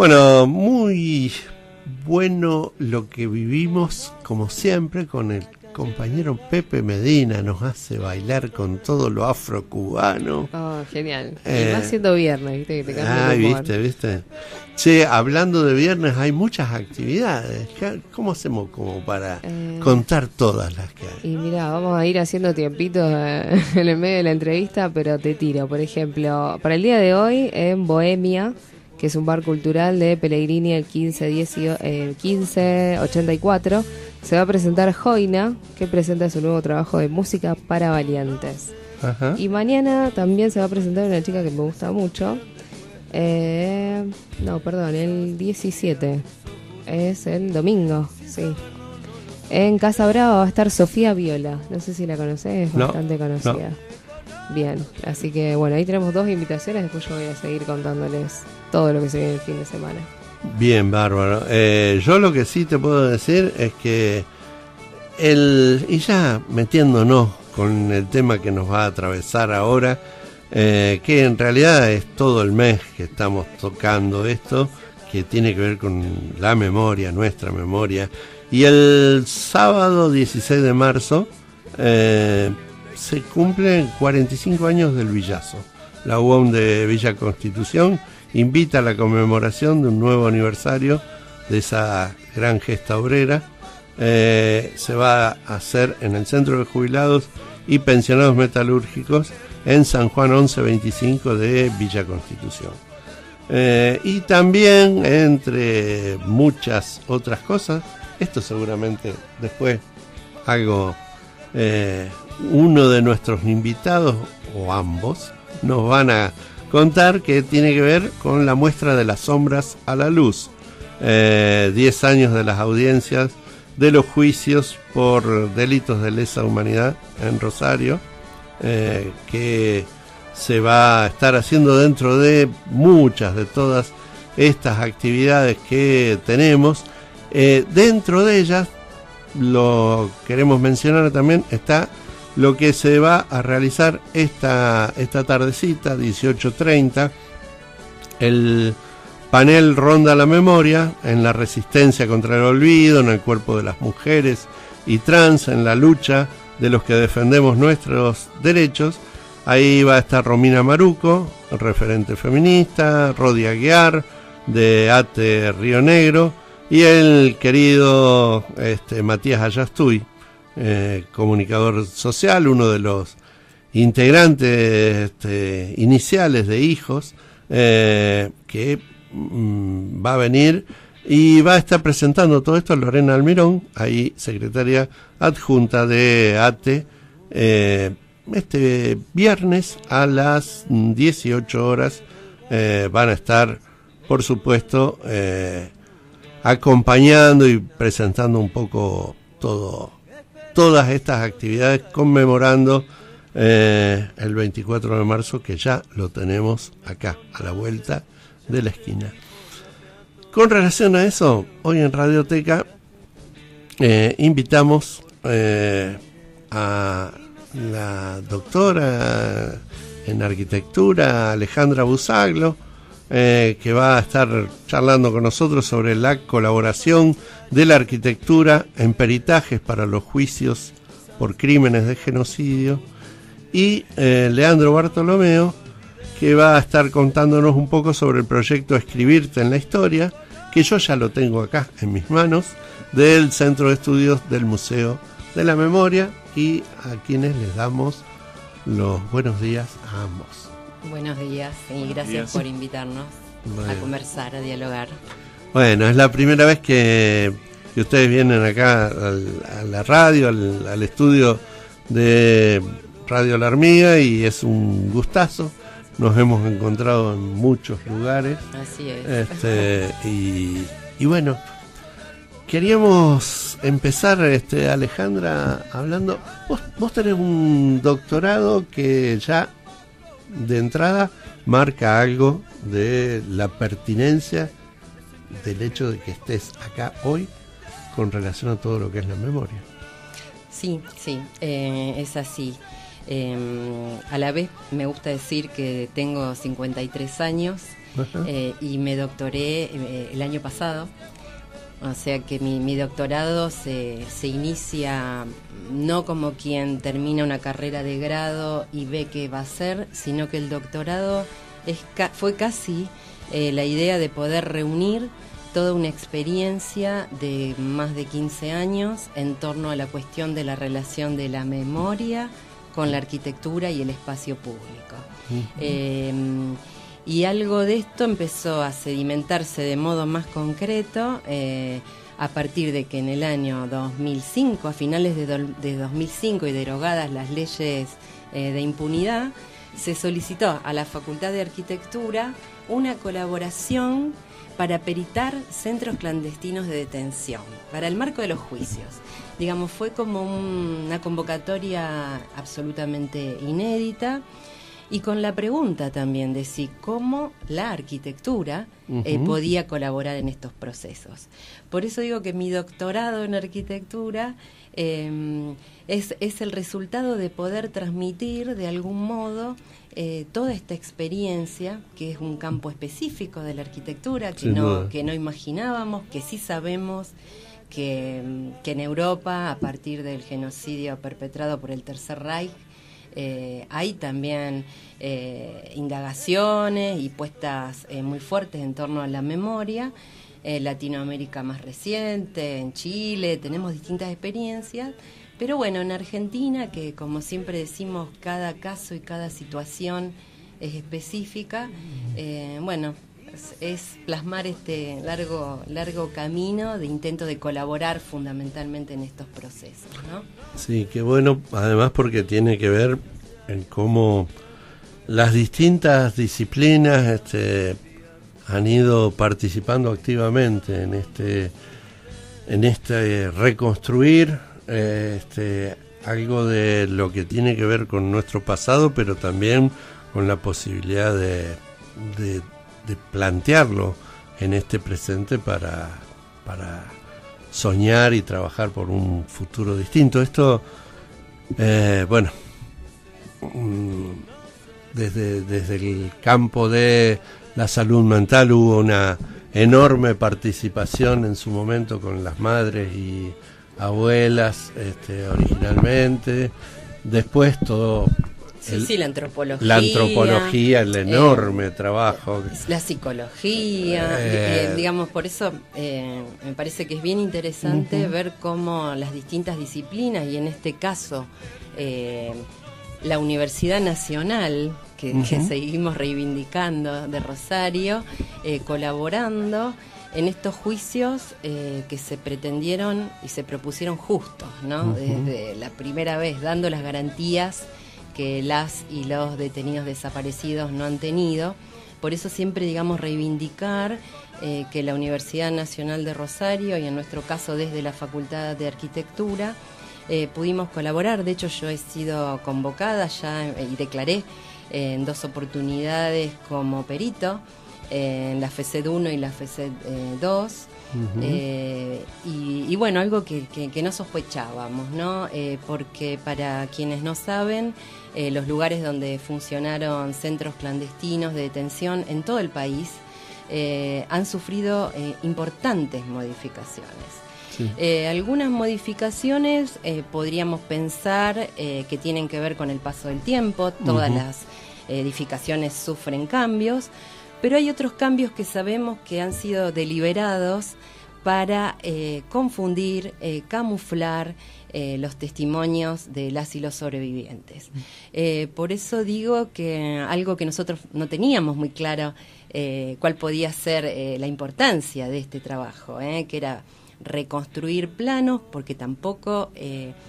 Bueno, muy bueno lo que vivimos, como siempre, con el compañero Pepe Medina. Nos hace bailar con todo lo afrocubano. Oh, genial. Y más siendo viernes, ¿viste? Que te cambia el humor. viste. Che, hablando de viernes, hay muchas actividades. ¿Cómo hacemos como para contar todas las que hay? Y mira, vamos a ir haciendo tiempitos en el medio de la entrevista, pero te tiro. Por ejemplo, para el día de hoy, en Bohemia, que es un bar cultural de Pellegrini, el 1584, se va a presentar Joina, que presenta su nuevo trabajo de música para valientes. Ajá. Y mañana también se va a presentar una chica que me gusta mucho. El 17. Es el domingo, sí. En Casa Brava va a estar Sofía Viola. No sé si la conocés, es bastante conocida. No. Bien, así que bueno, ahí tenemos 2 invitaciones. Después yo voy a seguir contándoles todo lo que se viene el fin de semana. Bien, bárbaro. Yo lo que sí te puedo decir es que y ya metiéndonos con el tema que nos va a atravesar ahora, que en realidad es todo el mes que estamos tocando esto, que tiene que ver con la memoria, nuestra memoria. Y el sábado 16 de marzo se cumplen 45 años del Villazo. La UOM de Villa Constitución invita a la conmemoración de un nuevo aniversario de esa gran gesta obrera. Se va a hacer en el Centro de Jubilados y Pensionados Metalúrgicos en San Juan 1125 de Villa Constitución. Y también, entre muchas otras cosas, esto seguramente después algo, uno de nuestros invitados, o ambos, nos van a contar, que tiene que ver con la muestra de las sombras a la luz. 10 años de las audiencias de los juicios por delitos de lesa humanidad en Rosario, que se va a estar haciendo dentro de muchas de todas estas actividades que tenemos. Dentro de ellas, lo queremos mencionar también, está lo que se va a realizar esta tardecita, 18:30, el panel Ronda la Memoria en la resistencia contra el olvido, en el cuerpo de las mujeres y trans, en la lucha de los que defendemos nuestros derechos. Ahí va a estar Romina Maruco, referente feminista, Rodi Aguiar, de ATE Río Negro, y el querido Matías Ayastuy, comunicador social, uno de los integrantes iniciales de Hijos, que va a venir y va a estar presentando todo esto Lorena Almirón, ahí secretaria adjunta de ATE, este viernes a las 18 horas. Van a estar, por supuesto, acompañando y presentando un poco todas estas actividades, conmemorando el 24 de marzo, que ya lo tenemos acá, a la vuelta de la esquina. Con relación a eso, hoy en Radioteca invitamos a la doctora en arquitectura Alejandra Busaglo, que va a estar charlando con nosotros sobre la colaboración de la arquitectura en peritajes para los juicios por crímenes de genocidio, y Leandro Bartolomeo, que va a estar contándonos un poco sobre el proyecto Escribirte en la Historia, que yo ya lo tengo acá en mis manos, del Centro de Estudios del Museo de la Memoria, y a quienes les damos los buenos días a ambos. Buenos días y gracias por invitarnos a conversar, a dialogar. Bueno, es la primera vez que ustedes vienen acá a la radio, al estudio de Radio La Hormiga, y es un gustazo. Nos hemos encontrado en muchos lugares. Así es. Y bueno, queríamos empezar, Alejandra, hablando. Vos tenés un doctorado que ya de entrada marca algo de la pertinencia del hecho de que estés acá hoy con relación a todo lo que es la memoria. Sí, es así. A la vez me gusta decir que tengo 53 años y me doctoré el año pasado. O sea que mi doctorado se inicia no como quien termina una carrera de grado y ve qué va a hacer, sino que el doctorado fue casi la idea de poder reunir toda una experiencia de más de 15 años en torno a la cuestión de la relación de la memoria con la arquitectura y el espacio público. Y algo de esto empezó a sedimentarse de modo más concreto a partir de que en el año 2005, a finales de 2005 y derogadas las leyes de impunidad, se solicitó a la Facultad de Arquitectura una colaboración para peritar centros clandestinos de detención, para el marco de los juicios. Digamos, fue como una convocatoria absolutamente inédita, y con la pregunta también de si cómo la arquitectura podía colaborar en estos procesos. Por eso digo que mi doctorado en arquitectura es el resultado de poder transmitir de algún modo toda esta experiencia, que es un campo específico de la arquitectura, que no imaginábamos, que sí sabemos que en Europa, a partir del genocidio perpetrado por el Tercer Reich, hay también indagaciones y puestas muy fuertes en torno a la memoria. Latinoamérica más reciente, en Chile, tenemos distintas experiencias, pero bueno, en Argentina, que como siempre decimos, cada caso y cada situación es específica, bueno, es plasmar este largo camino de intento de colaborar fundamentalmente en estos procesos, ¿no? Sí, qué bueno, además porque tiene que ver en cómo las distintas disciplinas han ido participando activamente en este reconstruir algo de lo que tiene que ver con nuestro pasado, pero también con la posibilidad de plantearlo en este presente para soñar y trabajar por un futuro distinto. Esto, bueno, desde el campo de la salud mental hubo una enorme participación en su momento con las madres y abuelas originalmente. Después todo... la antropología, el enorme trabajo. La psicología, digamos, por eso me parece que es bien interesante ver cómo las distintas disciplinas, y en este caso la Universidad Nacional, que seguimos reivindicando, de Rosario, colaborando en estos juicios que se pretendieron y se propusieron justos, ¿no? Desde la primera vez, dando las garantías que las y los detenidos desaparecidos no han tenido. Por eso siempre, digamos, reivindicar que la Universidad Nacional de Rosario, y en nuestro caso desde la Facultad de Arquitectura, pudimos colaborar. De hecho, yo he sido convocada ya y declaré en 2 oportunidades como perito, en la FECED 1 y la FECED 2. Y bueno, algo que no sospechábamos, ¿no? Porque para quienes no saben, los lugares donde funcionaron centros clandestinos de detención en todo el país han sufrido importantes modificaciones. Sí. Algunas modificaciones podríamos pensar que tienen que ver con el paso del tiempo. Todas las edificaciones sufren cambios, pero hay otros cambios que sabemos que han sido deliberados para confundir, camuflar los testimonios de las y los sobrevivientes. Por eso digo que algo que nosotros no teníamos muy claro cuál podía ser la importancia de este trabajo, que era reconstruir planos, porque tampoco,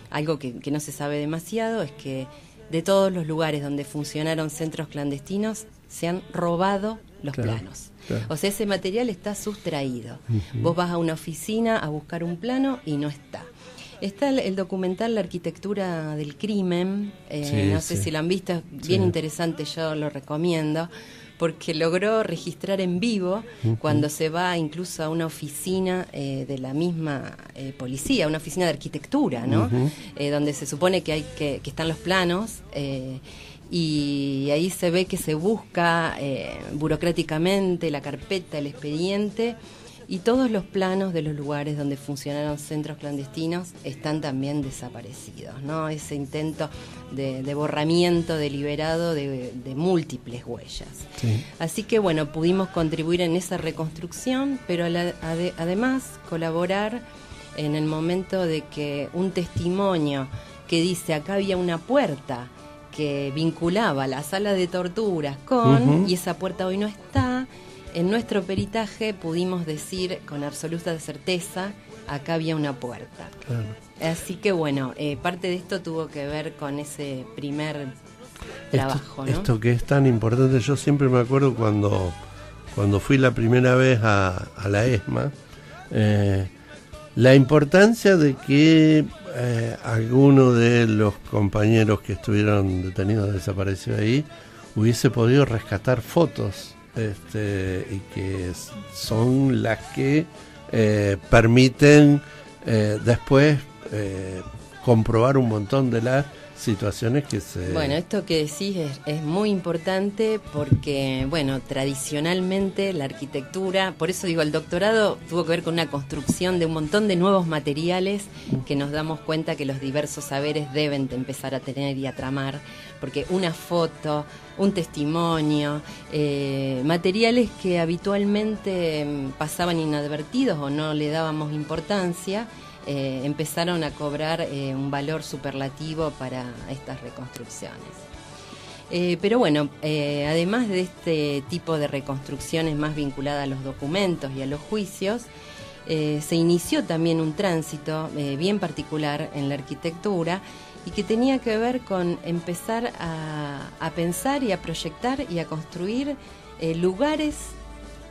algo que no se sabe demasiado, es que de todos los lugares donde funcionaron centros clandestinos se han robado los planos. Claro. O sea, ese material está sustraído. Vos vas a una oficina a buscar un plano y no está. Está el documental La Arquitectura del Crimen, no sé si lo han visto, es bien interesante, yo lo recomiendo, porque logró registrar en vivo cuando se va incluso a una oficina de la misma policía, una oficina de arquitectura, ¿no? Donde se supone que están los planos, y ahí se ve que se busca burocráticamente la carpeta, el expediente, y todos los planos de los lugares donde funcionaron centros clandestinos están también desaparecidos, ¿no? Ese intento de borramiento deliberado de múltiples huellas. Sí. Así que bueno, pudimos contribuir en esa reconstrucción, pero además colaborar en el momento de que un testimonio que dice acá había una puerta que vinculaba la sala de torturas con, y esa puerta hoy no está. En nuestro peritaje pudimos decir con absoluta certeza, acá había una puerta. Claro. Así que bueno, parte de esto tuvo que ver con ese primer trabajo, ¿no? Esto que es tan importante, yo siempre me acuerdo cuando fui la primera vez a la ESMA, la importancia de que alguno de los compañeros que estuvieron detenidos, desaparecidos ahí, hubiese podido rescatar fotos. Y que son las que permiten después comprobar un montón de las situaciones que se... Bueno, esto que decís es muy importante porque, bueno, tradicionalmente la arquitectura, por eso digo, el doctorado tuvo que ver con una construcción de un montón de nuevos materiales que nos damos cuenta que los diversos saberes deben de empezar a tener y a tramar, porque una foto, un testimonio, materiales que habitualmente pasaban inadvertidos o no le dábamos importancia, empezaron a cobrar un valor superlativo para estas reconstrucciones. Pero bueno, además de este tipo de reconstrucciones más vinculadas a los documentos y a los juicios, se inició también un tránsito bien particular en la arquitectura y que tenía que ver con empezar a pensar y a proyectar y a construir lugares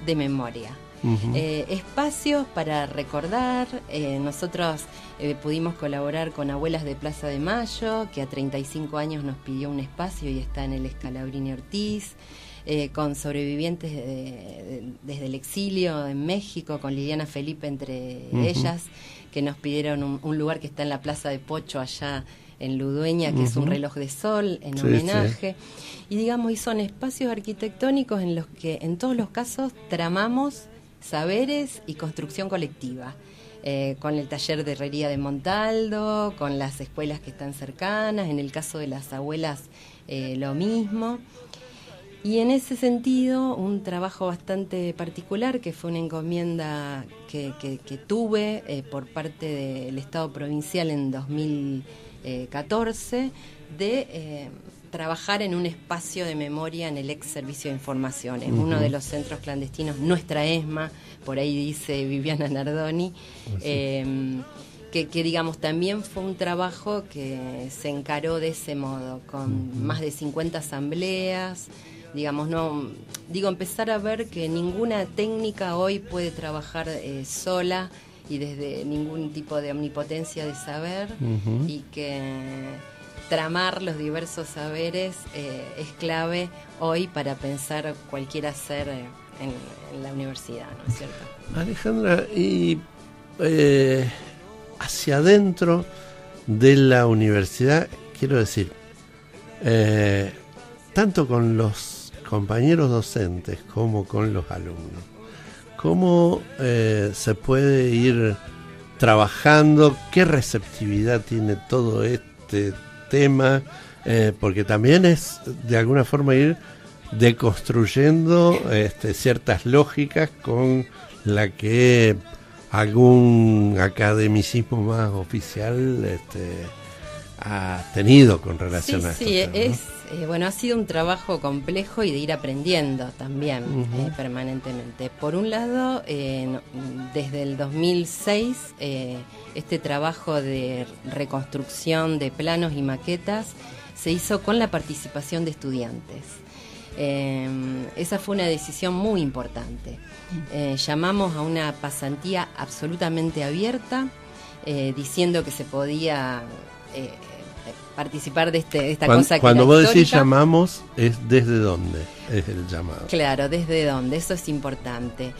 de memoria. Espacios para recordar. Nosotros pudimos colaborar con Abuelas de Plaza de Mayo, que a 35 años nos pidió un espacio y está en el Scalabrini Ortiz, con sobrevivientes desde el exilio en México, con Liliana Felipe entre ellas, que nos pidieron un lugar que está en la Plaza de Pocho allá en Ludueña, que es un reloj de sol en homenaje. Y digamos, y son espacios arquitectónicos en los que en todos los casos tramamos saberes y construcción colectiva, con el taller de herrería de Montaldo, con las escuelas que están cercanas, en el caso de las abuelas lo mismo. Y en ese sentido, un trabajo bastante particular, que fue una encomienda que tuve por parte del Estado provincial en 2014, de trabajar en un espacio de memoria en el ex Servicio de Informaciones, uno de los centros clandestinos, nuestra ESMA, por ahí dice Viviana Nardoni, que digamos también fue un trabajo que se encaró de ese modo, con más de 50 asambleas, digamos, empezar a ver que ninguna técnica hoy puede trabajar sola y desde ningún tipo de omnipotencia de saber, y que tramar los diversos saberes es clave hoy para pensar cualquier hacer en la universidad, ¿no es cierto? Alejandra, y hacia adentro de la universidad, quiero decir, tanto con los compañeros docentes como con los alumnos, ¿cómo se puede ir trabajando? ¿Qué receptividad tiene todo este tema? Porque también es de alguna forma ir deconstruyendo ciertas lógicas con la que algún academicismo más oficial ha tenido con relación a esto. Sí, bueno, ha sido un trabajo complejo y de ir aprendiendo también permanentemente. Por un lado, desde el 2006, este trabajo de reconstrucción de planos y maquetas se hizo con la participación de estudiantes. Esa fue una decisión muy importante. Llamamos a una pasantía absolutamente abierta, diciendo que se podía participar de esta cosa que cuando vos decís histórica. llamamos, ¿es desde dónde es el llamado? Claro, desde dónde, eso es importante.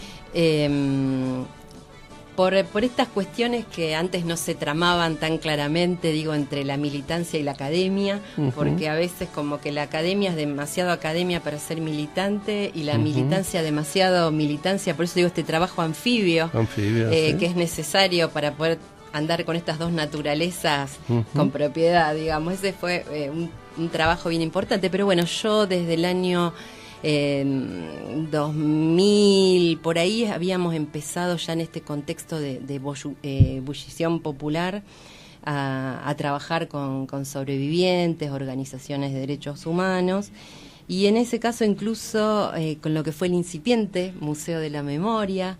Por estas cuestiones que antes no se tramaban tan claramente, digo, entre la militancia y la academia, porque a veces como que la academia es demasiado academia para ser militante y la militancia demasiado militancia, por eso digo este trabajo anfibio, Sí. que es necesario para poder andar con estas dos naturalezas con propiedad, digamos. Ese fue un trabajo bien importante, pero bueno, yo desde el año 2000, por ahí habíamos empezado ya en este contexto de ebullición popular a trabajar con sobrevivientes, organizaciones de derechos humanos, y en ese caso incluso con lo que fue el incipiente Museo de la Memoria,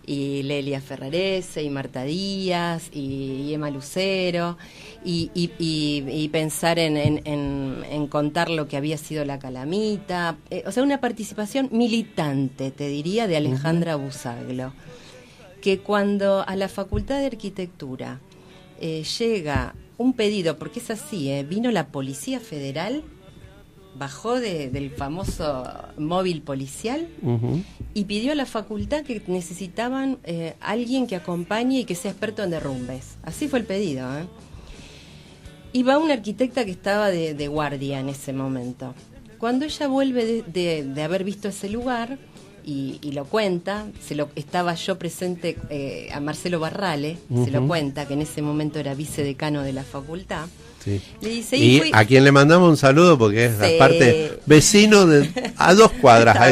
y Lelia Ferrarese, y Marta Díaz, y Emma Lucero, y pensar en contar lo que había sido la calamita, o sea, una participación militante, te diría, de Alejandra Busaglo, que cuando a la Facultad de Arquitectura llega un pedido, porque es así, vino la Policía Federal, bajó del famoso móvil policial y pidió a la facultad que necesitaban alguien que acompañe y que sea experto en derrumbes. Así fue el pedido, Y va una arquitecta que estaba de guardia en ese momento. Cuando ella vuelve de haber visto ese lugar y lo cuenta, estaba yo presente a Marcelo Barrale, se lo cuenta, que en ese momento era vicedecano de la facultad. Sí. Le dice, y a quien le mandamos un saludo porque es aparte vecino a 2 cuadras. ha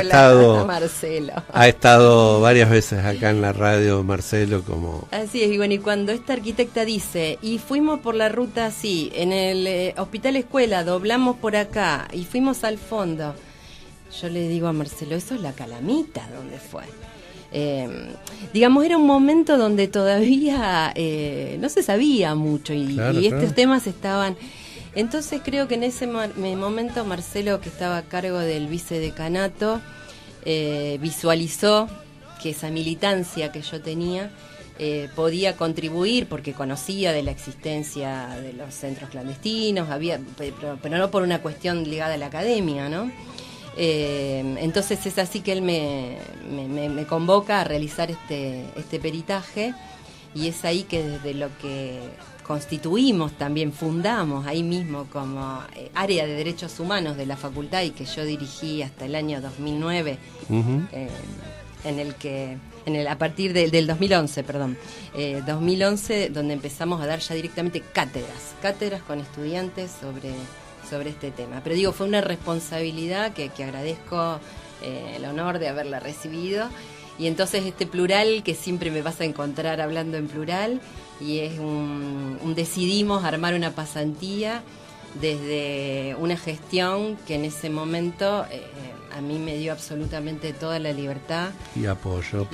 estado varias veces acá en la radio Marcelo como... Así es, y bueno, y cuando esta arquitecta dice, y fuimos por la ruta así, en el Hospital Escuela, doblamos por acá y fuimos al fondo, yo le digo a Marcelo, eso es la calamita, ¿dónde fue? Digamos, era un momento donde todavía no se sabía mucho y estos temas estaban. Entonces creo que en ese momento Marcelo, que estaba a cargo del vicedecanato, visualizó que esa militancia que yo tenía podía contribuir, porque conocía de la existencia de los centros clandestinos, pero no por una cuestión ligada a la academia, ¿no? Entonces es así que él me convoca a realizar este peritaje, y es ahí que desde lo que constituimos, también fundamos ahí mismo como área de derechos humanos de la facultad, y que yo dirigí hasta el año 2009, a partir del 2011, 2011, donde empezamos a dar ya directamente cátedras con estudiantes sobre este tema. Pero digo, fue una responsabilidad que agradezco el honor de haberla recibido, y entonces este plural que siempre me vas a encontrar hablando en plural, y es decidimos armar una pasantía desde una gestión que en ese momento a mí me dio absolutamente toda la libertad y apoyo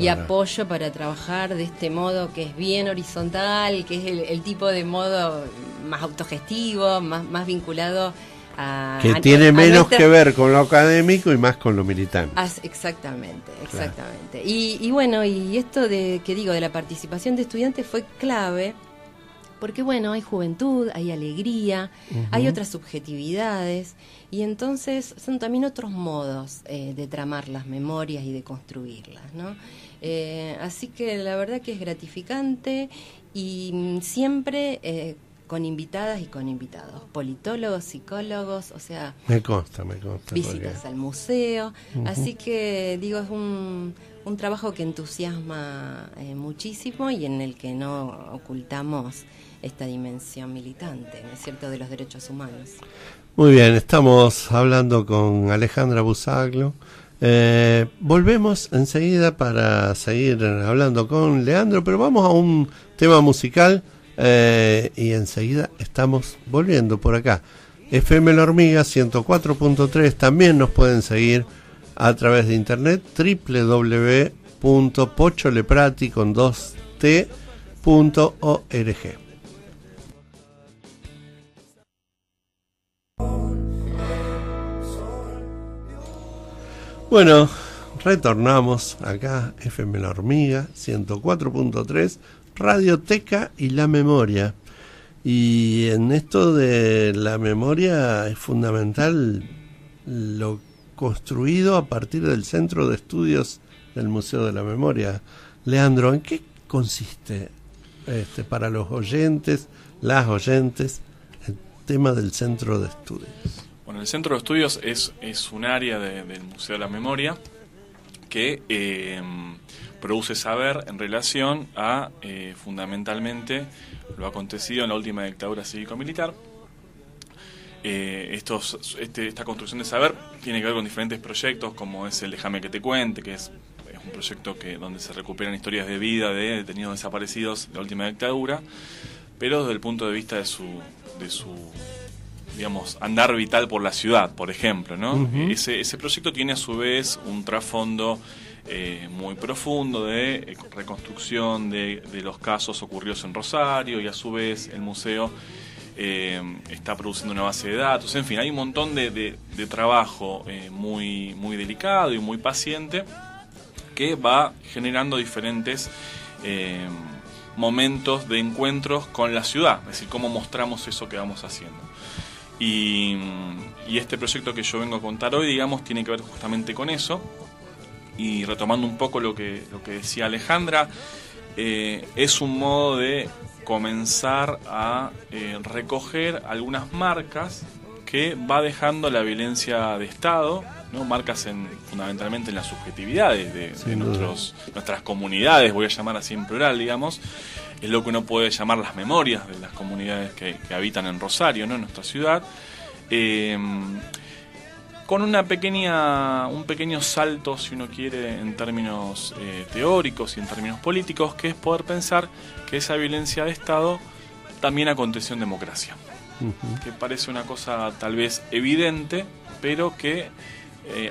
para trabajar de este modo que es bien horizontal, que es el tipo de modo más autogestivo, más vinculado a... Que tiene menos que ver con lo académico y más con lo militante. Exactamente. Y bueno, y esto de la participación de estudiantes fue clave, porque bueno, hay juventud, hay alegría, hay otras subjetividades, y entonces son también otros modos de tramar las memorias y de construirlas, ¿no? Así que la verdad que es gratificante, y siempre con invitadas y con invitados, politólogos, psicólogos, o sea... Me consta. Visitas al museo, así que digo, es un trabajo que entusiasma muchísimo, y en el que no ocultamos esta dimensión militante, ¿no es cierto?, de los derechos humanos. Muy bien, estamos hablando con Alejandra Busaglo. Volvemos enseguida para seguir hablando con Leandro, pero vamos a un tema musical y enseguida estamos volviendo por acá. FM La Hormiga 104.3, también nos pueden seguir a través de internet, www.pocholeprati.org. Bueno, retornamos acá, FM La Hormiga 104.3, Radioteca y La Memoria. Y en esto de la memoria es fundamental lo construido a partir del Centro de Estudios del Museo de la Memoria. Leandro, ¿en qué consiste para los oyentes, las oyentes, el tema del Centro de Estudios? Bueno, el Centro de Estudios es un área del Museo de la Memoria que produce saber en relación a fundamentalmente lo acontecido en la última dictadura cívico-militar. Esta construcción de saber tiene que ver con diferentes proyectos, como es el Déjame que te cuente, que es un proyecto donde se recuperan historias de vida de detenidos desaparecidos de la última dictadura, pero desde el punto de vista de su digamos, andar vital por la ciudad, por ejemplo, ¿no? Uh-huh. Ese proyecto tiene a su vez un trasfondo muy profundo de reconstrucción de los casos ocurridos en Rosario, y a su vez el museo está produciendo una base de datos. En fin, hay un montón de trabajo muy, muy delicado y muy paciente que va generando diferentes momentos de encuentros con la ciudad, es decir, cómo mostramos eso que vamos haciendo. Y este proyecto que yo vengo a contar hoy, digamos, tiene que ver justamente con eso. Y retomando un poco lo que decía Alejandra, es un modo de comenzar a recoger algunas marcas que va dejando la violencia de Estado, ¿no? Marcas fundamentalmente en las subjetividades de nuestras comunidades, voy a llamar así en plural, digamos. Es lo que uno puede llamar las memorias de las comunidades que habitan en Rosario, ¿no? En nuestra ciudad. Con un pequeño salto, si uno quiere, en términos teóricos y en términos políticos, que es poder pensar que esa violencia de Estado también aconteció en democracia. Uh-huh. Que parece una cosa tal vez evidente, pero que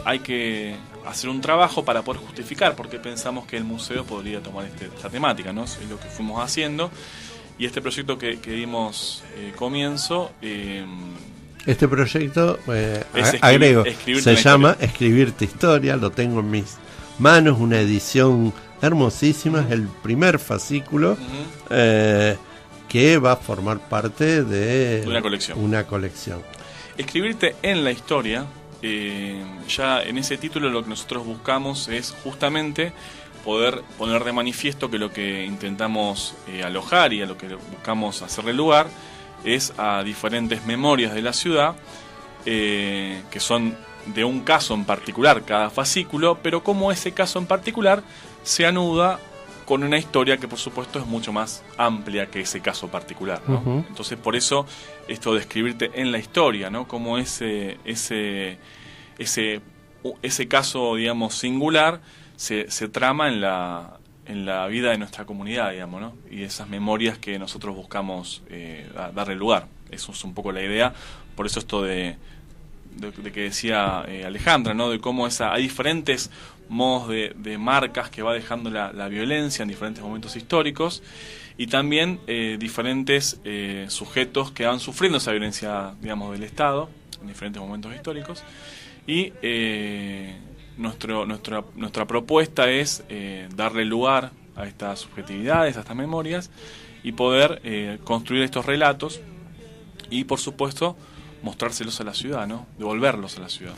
hay que hacer un trabajo para poder justificar por qué pensamos que el museo podría tomar esta temática, ¿no? Es lo que fuimos haciendo. Y este proyecto que dimos comienzo... Este proyecto, agrego, se llama Escribirte Historia, lo tengo en mis manos, una edición hermosísima, es el primer fascículo uh-huh. Que va a formar parte de una colección. Escribirte en la historia, ya en ese título lo que nosotros buscamos es justamente poder poner de manifiesto que lo que intentamos alojar y a lo que buscamos hacerle lugar es a diferentes memorias de la ciudad, que son de un caso en particular cada fascículo, pero como ese caso en particular se anuda con una historia que por supuesto es mucho más amplia que ese caso particular, ¿no? Uh-huh. Entonces por eso esto de escribirte en la historia, ¿no? Como ese caso, digamos, singular se trama en la vida de nuestra comunidad, digamos, ¿no? Y esas memorias que nosotros buscamos darle lugar. Eso es un poco la idea. Por eso esto de que decía Alejandra, ¿no? De cómo hay diferentes modos de marcas que va dejando la violencia en diferentes momentos históricos, y también diferentes sujetos que van sufriendo esa violencia, digamos, del Estado en diferentes momentos históricos. Y nuestra propuesta es darle lugar a estas subjetividades, a estas memorias, y poder construir estos relatos y, por supuesto, mostrárselos a la ciudad, ¿no? Devolverlos a la ciudad.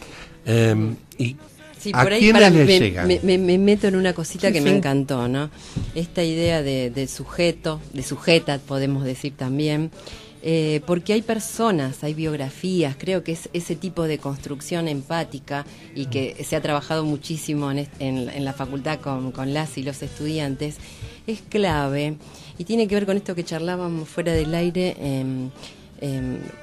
¿Y sí, a por ahí quiénes les llegan? Me meto en una cosita que me encantó, ¿no? Esta idea de sujeto, de sujeta, podemos decir también. Porque hay personas, hay biografías, creo que es ese tipo de construcción empática y que se ha trabajado muchísimo en la facultad con las y los estudiantes, es clave y tiene que ver con esto que charlábamos fuera del aire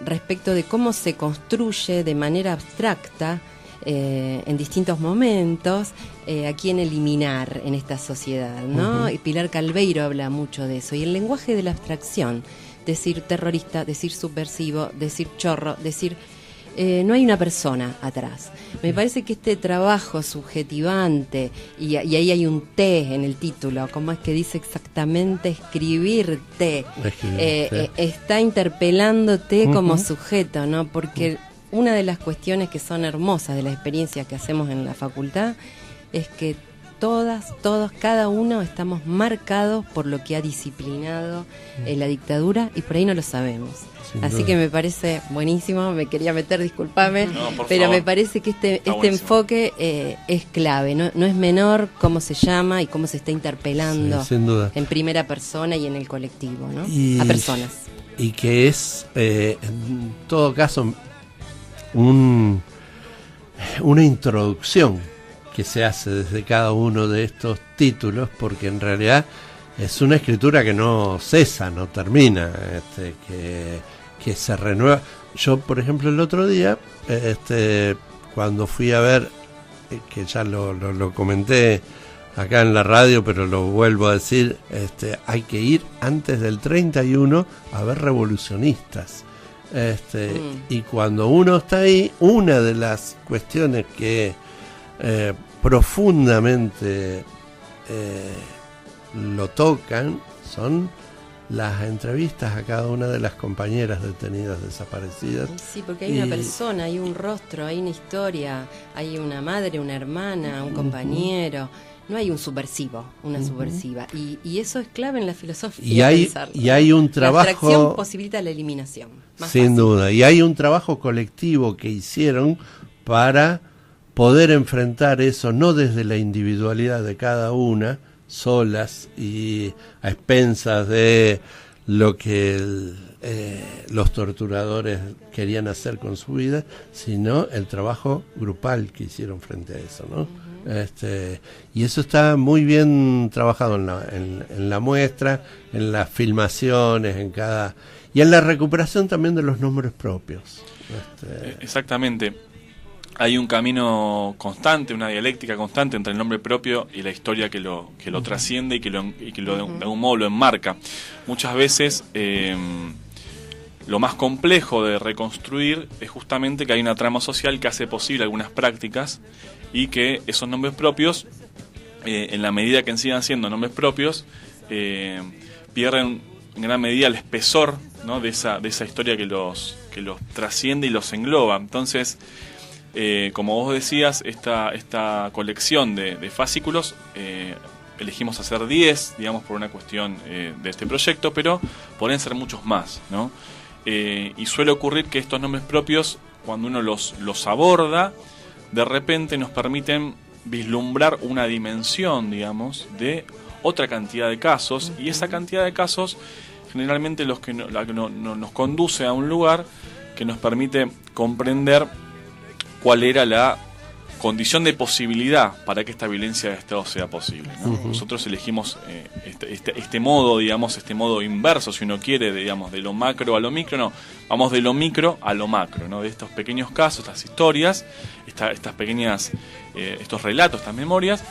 respecto de cómo se construye de manera abstracta en distintos momentos a quién eliminar en esta sociedad, ¿no? Uh-huh. Y Pilar Calveiro habla mucho de eso, y el lenguaje de la abstracción, decir terrorista, decir subversivo, decir chorro, decir... no hay una persona atrás. Me parece que este trabajo subjetivante, y ahí hay un T en el título, ¿cómo es que dice exactamente? Escribirte. Está interpelándote como sujeto, ¿no? Porque una de las cuestiones que son hermosas de la experiencia que hacemos en la facultad es que todos, cada uno estamos marcados por lo que ha disciplinado la dictadura y por ahí no lo sabemos. Así que me parece buenísimo, me quería meter, discúlpame, pero me parece que este enfoque es clave, no es menor cómo se llama y cómo se está interpelando en primera persona y en el colectivo, ¿no? A personas. Y que es, en todo caso, una introducción que se hace desde cada uno de estos títulos, porque en realidad es una escritura que no cesa, no termina, que se renueva. Yo, por ejemplo, el otro día, cuando fui a ver, que ya lo comenté acá en la radio, pero lo vuelvo a decir, hay que ir antes del 31 a ver Revolucionistas. Y cuando uno está ahí, una de las cuestiones que profundamente lo tocan son las entrevistas a cada una de las compañeras detenidas desaparecidas. Sí, porque hay una persona, hay un rostro, hay una historia, hay una madre, una hermana, un compañero. No hay un subversivo, una subversiva. Y eso es clave en la filosofía. Y hay un trabajo... La abstracción posibilita la eliminación. Sin duda. Y hay un trabajo colectivo que hicieron para poder enfrentar eso, no desde la individualidad de cada una, solas y a expensas de lo que los torturadores querían hacer con su vida, sino el trabajo grupal que hicieron frente a eso, ¿no? Y eso está muy bien trabajado en la muestra, en las filmaciones, y en la recuperación también de los nombres propios. Exactamente. Hay un camino constante, una dialéctica constante entre el nombre propio y la historia que lo trasciende y que lo de algún modo lo enmarca. Muchas veces lo más complejo de reconstruir es justamente que hay una trama social que hace posible algunas prácticas y que esos nombres propios, en la medida que sigan siendo nombres propios, pierden en gran medida el espesor, ¿no?, de esa historia que los trasciende y los engloba. Entonces, como vos decías, esta colección de fascículos, elegimos hacer 10, digamos, por una cuestión de este proyecto, pero pueden ser muchos más, ¿no? Y suele ocurrir que estos nombres propios, cuando uno los aborda, de repente nos permiten vislumbrar una dimensión, digamos, de otra cantidad de casos, y esa cantidad de casos generalmente nos conduce a un lugar que nos permite comprender cuál era la condición de posibilidad para que esta violencia de Estado sea posible, ¿no? Nosotros elegimos este modo, digamos, este modo inverso, si uno quiere, digamos, de lo macro a lo micro. No, vamos de lo micro a lo macro, ¿no? De estos pequeños casos, estas historias, estas pequeñas, estos relatos, estas memorias,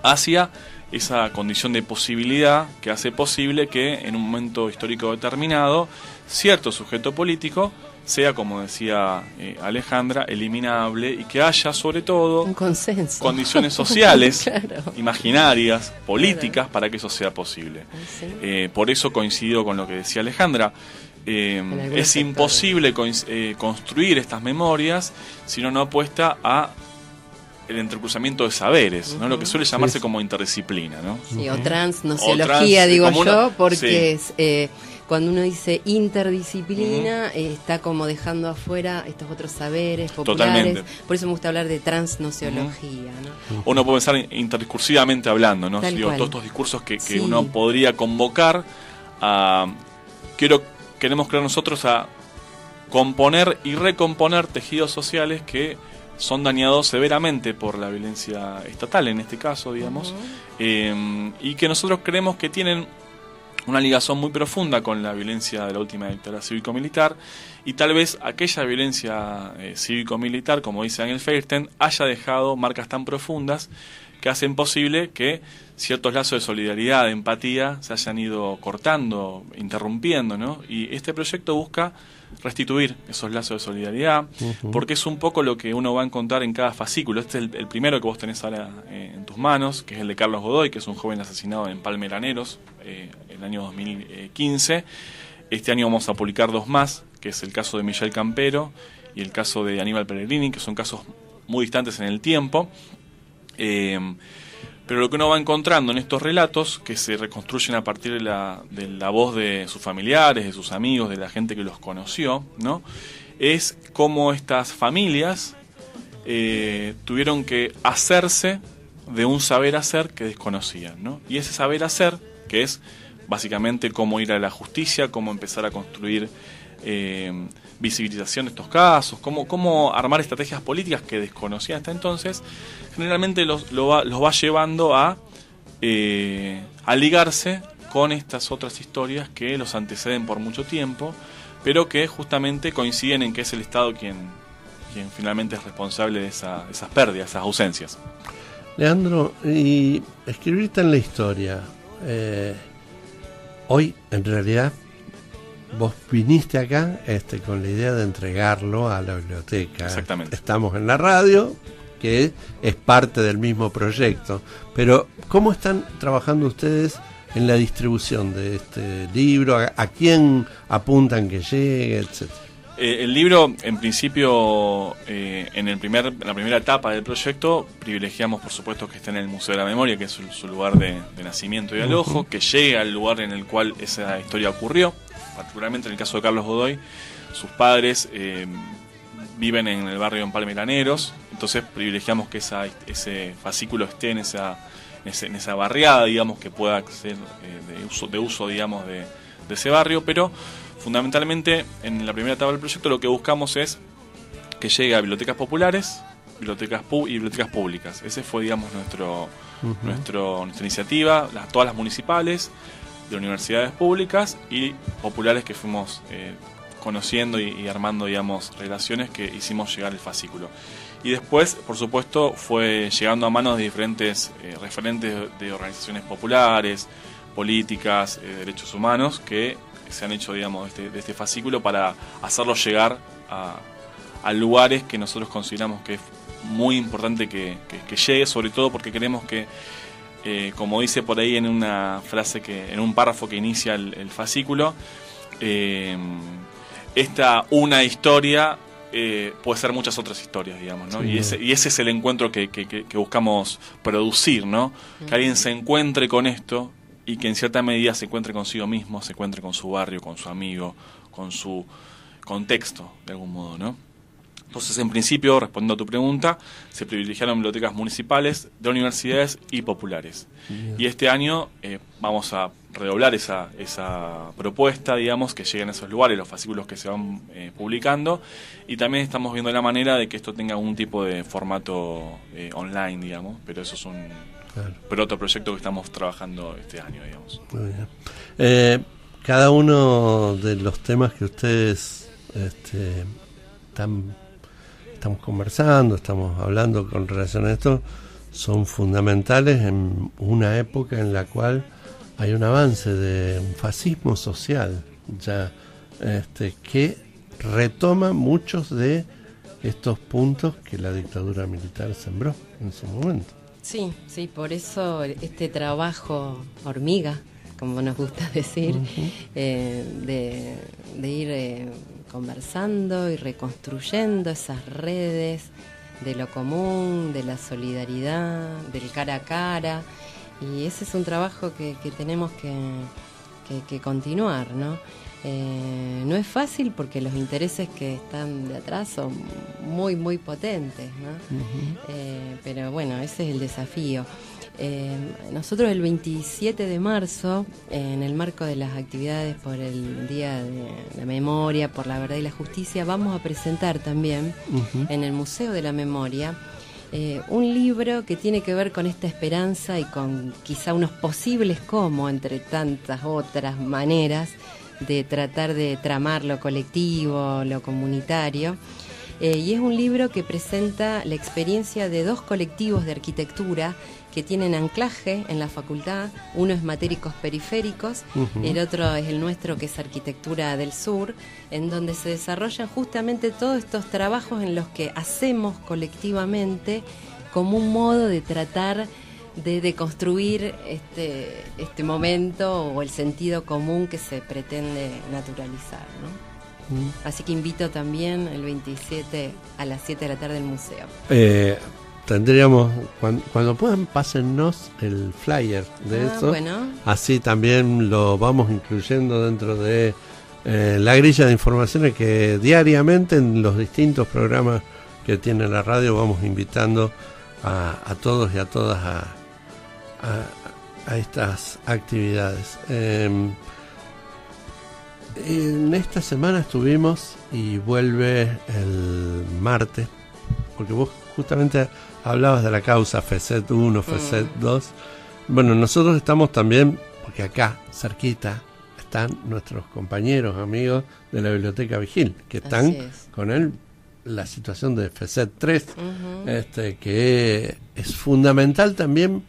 hacia esa condición de posibilidad que hace posible que en un momento histórico determinado cierto sujeto político sea, como decía Alejandra, eliminable, y que haya, sobre todo, un consenso, condiciones sociales, claro, imaginarias, políticas, claro, para que eso sea posible. Sí. Por eso coincido con lo que decía Alejandra. Es imposible construir estas memorias si uno no apuesta a el entrecruzamiento de saberes, ¿no? Lo que suele llamarse como interdisciplina, ¿no? Sí, o transnociología, digo yo, porque sí, es... cuando uno dice interdisciplina, está como dejando afuera estos otros saberes populares. Totalmente. Por eso me gusta hablar de transnociología, ¿no? Uno puede pensar interdiscursivamente hablando, ¿no? Digo, todos estos discursos que uno podría convocar a... Queremos crear nosotros a componer y recomponer tejidos sociales que son dañados severamente por la violencia estatal, en este caso, digamos, y que nosotros creemos que tienen una ligación muy profunda con la violencia de la última dictadura cívico-militar, y tal vez aquella violencia cívico-militar, como dice Daniel Feierstein, haya dejado marcas tan profundas que hacen posible que ciertos lazos de solidaridad, de empatía, se hayan ido cortando, interrumpiendo, ¿no? Y este proyecto busca restituir esos lazos de solidaridad, porque es un poco lo que uno va a encontrar en cada fascículo. Este es el primero que vos tenés ahora en tus manos, que es el de Carlos Godoy, que es un joven asesinado en Palmeraneros, el año 2015. Este año vamos a publicar 2 más, que es el caso de Michel Campero y el caso de Aníbal Pellegrini, que son casos muy distantes en el tiempo. Pero lo que uno va encontrando en estos relatos, que se reconstruyen a partir de la voz de sus familiares, de sus amigos, de la gente que los conoció, ¿no? Es cómo estas familias tuvieron que hacerse de un saber hacer que desconocían, ¿no? Y ese saber hacer, que es básicamente cómo ir a la justicia, cómo empezar a construir visibilización de estos casos, cómo armar estrategias políticas que desconocían hasta entonces, generalmente los va llevando a ligarse con estas otras historias que los anteceden por mucho tiempo, pero que justamente coinciden en que es el Estado quien finalmente es responsable de esas pérdidas, esas ausencias. Leandro, y escribirte en la historia, hoy en realidad vos viniste acá con la idea de entregarlo a la biblioteca. Exactamente. Estamos en la radio, que es parte del mismo proyecto, pero ¿cómo están trabajando ustedes en la distribución de este libro? ¿A quién apuntan que llegue, etcétera? El libro, en principio, en la primera etapa del proyecto, privilegiamos, por supuesto, que esté en el Museo de la Memoria, que es su lugar de nacimiento y alojo, que llegue al lugar en el cual esa historia ocurrió. Particularmente en el caso de Carlos Godoy, sus padres viven en el barrio Empalme y Laneros, entonces privilegiamos que ese fascículo esté en esa barriada, digamos, que pueda ser de uso, digamos, de ese barrio, pero fundamentalmente en la primera etapa del proyecto lo que buscamos es que llegue a bibliotecas populares, bibliotecas y bibliotecas públicas. Ese fue, digamos, nuestra iniciativa, todas las municipales, de universidades públicas y populares que fuimos conociendo y armando, digamos, relaciones que hicimos llegar el fascículo. Y después, por supuesto, fue llegando a manos de diferentes referentes de organizaciones populares, políticas, derechos humanos, que se han hecho, digamos, de este fascículo para hacerlo llegar a lugares que nosotros consideramos que es muy importante que llegue, sobre todo porque queremos que, como dice por ahí en una frase, en un párrafo que inicia el fascículo, una historia puede ser muchas otras historias, digamos, ¿no? Sí. Y ese es el encuentro que buscamos producir, ¿no? Que alguien se encuentre con esto y que en cierta medida se encuentre consigo mismo, se encuentre con su barrio, con su amigo, con su contexto, de algún modo, ¿no? Entonces, en principio, respondiendo a tu pregunta, se privilegiaron bibliotecas municipales, de universidades y populares. Bien. Y este año vamos a redoblar esa propuesta, digamos, que lleguen a esos lugares, los fascículos que se van publicando, y también estamos viendo la manera de que esto tenga algún tipo de formato online, digamos, pero eso es pero otro proyecto que estamos trabajando este año, digamos. Muy bien. Cada uno de los temas que ustedes estamos conversando, estamos hablando con relación a esto, son fundamentales en una época en la cual hay un avance de un fascismo social ya que retoma muchos de estos puntos que la dictadura militar sembró en su momento. Sí, por eso este trabajo hormiga, como nos gusta decir, de ir conversando y reconstruyendo esas redes de lo común, de la solidaridad, del cara a cara, y ese es un trabajo que tenemos que continuar, ¿no? No es fácil porque los intereses que están de atrás son muy, muy potentes, ¿no? Pero bueno, ese es el desafío. Nosotros el 27 de marzo, en el marco de las actividades por el Día de la Memoria, por la Verdad y la Justicia, vamos a presentar también en el Museo de la Memoria un libro que tiene que ver con esta esperanza y con quizá unos posibles cómo, entre tantas otras maneras, de tratar de tramar lo colectivo, lo comunitario. Y es un libro que presenta la experiencia de dos colectivos de arquitectura que tienen anclaje en la facultad. Uno es Matéricos Periféricos, el otro es el nuestro, que es Arquitectura del Sur, en donde se desarrollan justamente todos estos trabajos en los que hacemos colectivamente como un modo de tratar de construir este momento o el sentido común que se pretende naturalizar, ¿no? Así que invito también el 27 a las 7 de la tarde al museo. tendríamos, cuando puedan, pásennos el flyer de eso. Bueno. Así también lo vamos incluyendo dentro de la grilla de informaciones que diariamente en los distintos programas que tiene la radio vamos invitando a todos y a todas a estas actividades. En esta semana estuvimos, y vuelve el martes, porque vos justamente hablabas de la causa FESET 1, FESET 2. Bueno, nosotros estamos también, porque acá, cerquita, están nuestros compañeros, amigos de la Biblioteca Vigil, que están con la situación de FESET 3, que es fundamental también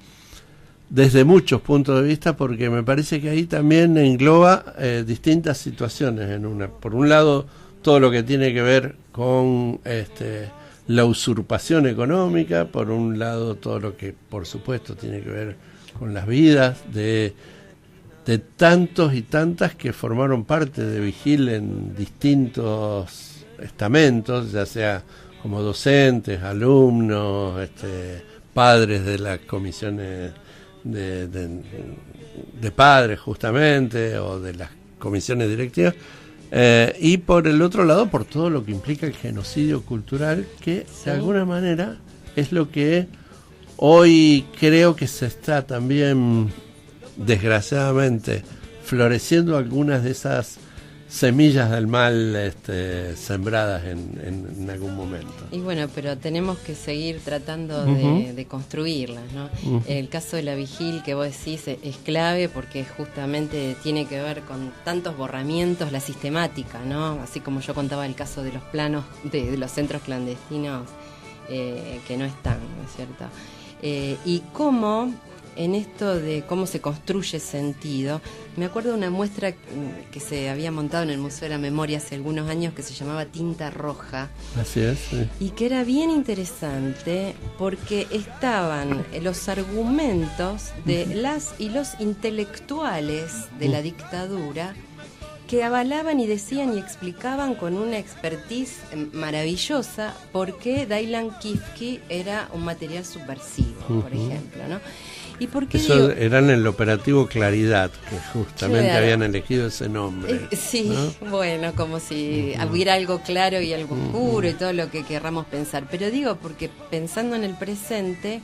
desde muchos puntos de vista, porque me parece que ahí también engloba distintas situaciones en una. Por un lado, todo lo que tiene que ver con la usurpación económica, por un lado todo lo que por supuesto tiene que ver con las vidas de tantos y tantas que formaron parte de Vigil en distintos estamentos, ya sea como docentes, alumnos, padres de las comisiones de padres justamente, o de las comisiones directivas, y por el otro lado por todo lo que implica el genocidio cultural, que de alguna manera es lo que hoy creo que se está también, desgraciadamente, floreciendo algunas de esas semillas del mal sembradas en algún momento. Y bueno, pero tenemos que seguir tratando de construirlas, ¿no? El caso de la Vigil que vos decís es clave, porque justamente tiene que ver con tantos borramientos, la sistemática, ¿no? Así como yo contaba el caso de los planos de los centros clandestinos que no están, ¿no es cierto? Y cómo en esto de cómo se construye sentido, me acuerdo de una muestra que se había montado en el Museo de la Memoria hace algunos años, que se llamaba Tinta Roja. Así es, sí. Y que era bien interesante porque estaban los argumentos de las y los intelectuales de la dictadura, que avalaban y decían y explicaban con una expertise maravillosa por qué Dailan Kifki era un material subversivo, por ejemplo, ¿no? ¿Y por qué eso era en el operativo Claridad, que justamente habían elegido ese nombre? Sí, ¿no? Bueno, como si hubiera algo claro y algo oscuro y todo lo que querramos pensar. Pero digo, porque pensando en el presente,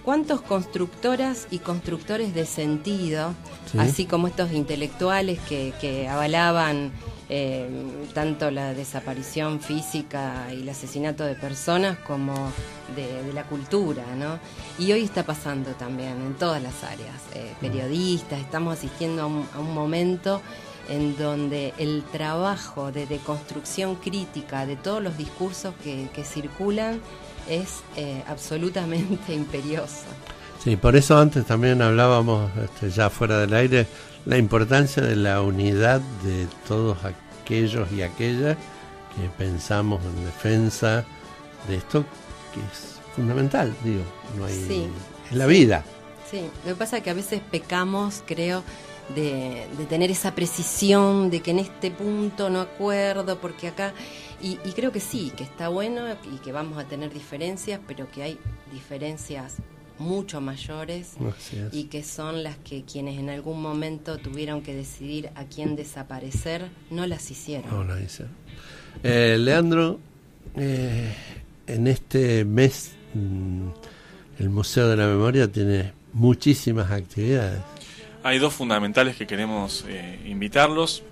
¿cuántos constructoras y constructores de sentido, así como estos intelectuales que avalaban tanto la desaparición física y el asesinato de personas como de la cultura, ¿no? Y hoy está pasando también en todas las áreas, periodistas, estamos asistiendo a un momento en donde el trabajo de deconstrucción crítica de todos los discursos que circulan es absolutamente imperioso. Sí, por eso antes también hablábamos, ya fuera del aire, la importancia de la unidad de todos aquellos y aquellas que pensamos en defensa de esto, que es fundamental, digo, no hay, es la vida. Sí, lo que pasa es que a veces pecamos, creo, de tener esa precisión de que en este punto no acuerdo, porque acá, y creo que sí, que está bueno y que vamos a tener diferencias, pero que hay diferencias mucho mayores y que son las que quienes en algún momento tuvieron que decidir a quién desaparecer no las hicieron. No las hicieron. Leandro, en este mes el Museo de la Memoria tiene muchísimas actividades. Hay dos fundamentales que queremos invitarlos.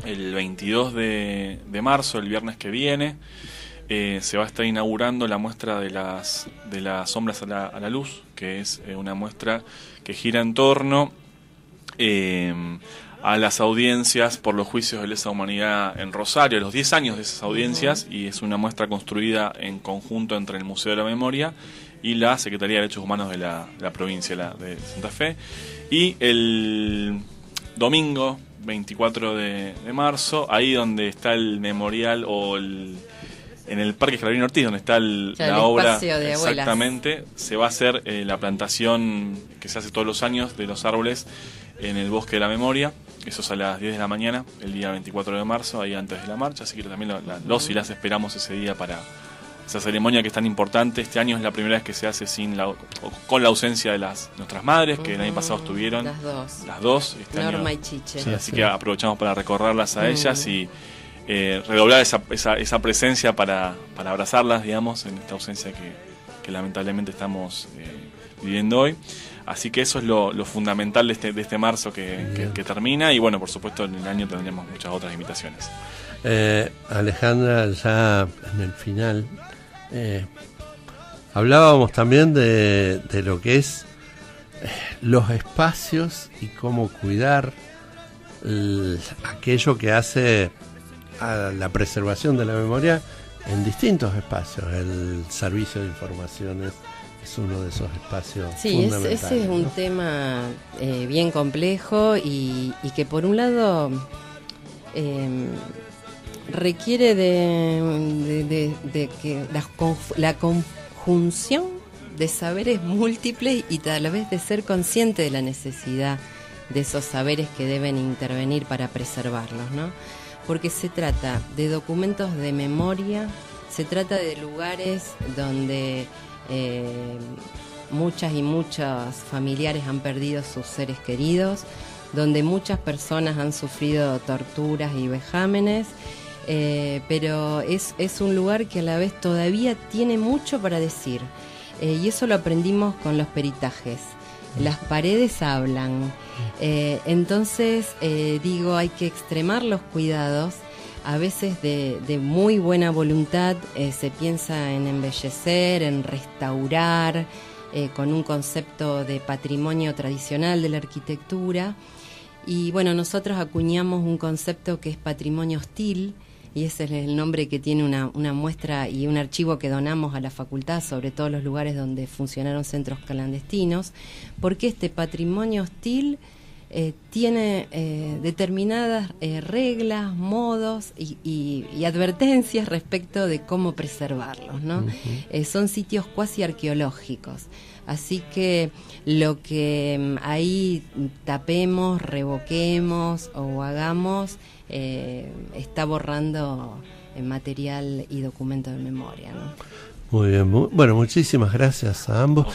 El 22 de marzo, el viernes que viene, se va a estar inaugurando la muestra de las sombras a la luz, que es una muestra que gira en torno a las audiencias por los juicios de lesa humanidad en Rosario, los 10 años de esas audiencias, y es una muestra construida en conjunto entre el Museo de la Memoria y la Secretaría de Derechos Humanos de la provincia de Santa Fe. Y el domingo 24 de marzo, ahí donde está el memorial, o en el Parque Escalabrini Ortiz, donde está la obra, exactamente, se va a hacer la plantación que se hace todos los años de los árboles en el Bosque de la Memoria. Eso es a las 10 de la mañana, el día 24 de marzo, ahí antes de la marcha, así que también los y las esperamos ese día para esa ceremonia que es tan importante. Este año es la primera vez que se hace con la ausencia de nuestras madres, que el año pasado estuvieron. Las dos. Este Norma año, y Chiche. Sí, así que aprovechamos para recorrerlas a ellas y redoblar esa presencia para abrazarlas, digamos, en esta ausencia que lamentablemente estamos viviendo hoy. Así que eso es lo fundamental de este marzo que termina, y bueno, por supuesto en el año tendremos muchas otras invitaciones. Alejandra, ya en el final hablábamos también de lo que es los espacios y cómo cuidar aquello que hace a la preservación de la memoria en distintos espacios. El servicio de informaciones es uno de esos espacios fundamentales. Ese es un tema bien complejo y que por un lado requiere de que la conjunción de saberes múltiples y a la vez de ser consciente de la necesidad de esos saberes que deben intervenir para preservarlos, ¿no? Porque se trata de documentos de memoria, se trata de lugares donde muchas y muchos familiares han perdido sus seres queridos, donde muchas personas han sufrido torturas y vejámenes, pero es un lugar que a la vez todavía tiene mucho para decir, y eso lo aprendimos con los peritajes. Las paredes hablan, entonces hay que extremar los cuidados. A veces de muy buena voluntad se piensa en embellecer, en restaurar, con un concepto de patrimonio tradicional de la arquitectura. Y bueno, nosotros acuñamos un concepto que es patrimonio hostil, y ese es el nombre que tiene una muestra y un archivo que donamos a la facultad sobre todos los lugares donde funcionaron centros clandestinos, porque este patrimonio hostil tiene determinadas reglas, modos y advertencias respecto de cómo preservarlos, ¿no? Son sitios cuasi arqueológicos. Así que lo que ahí tapemos, revoquemos o hagamos está borrando material y documento de memoria, ¿no? Muy bien, bueno, muchísimas gracias a ambos.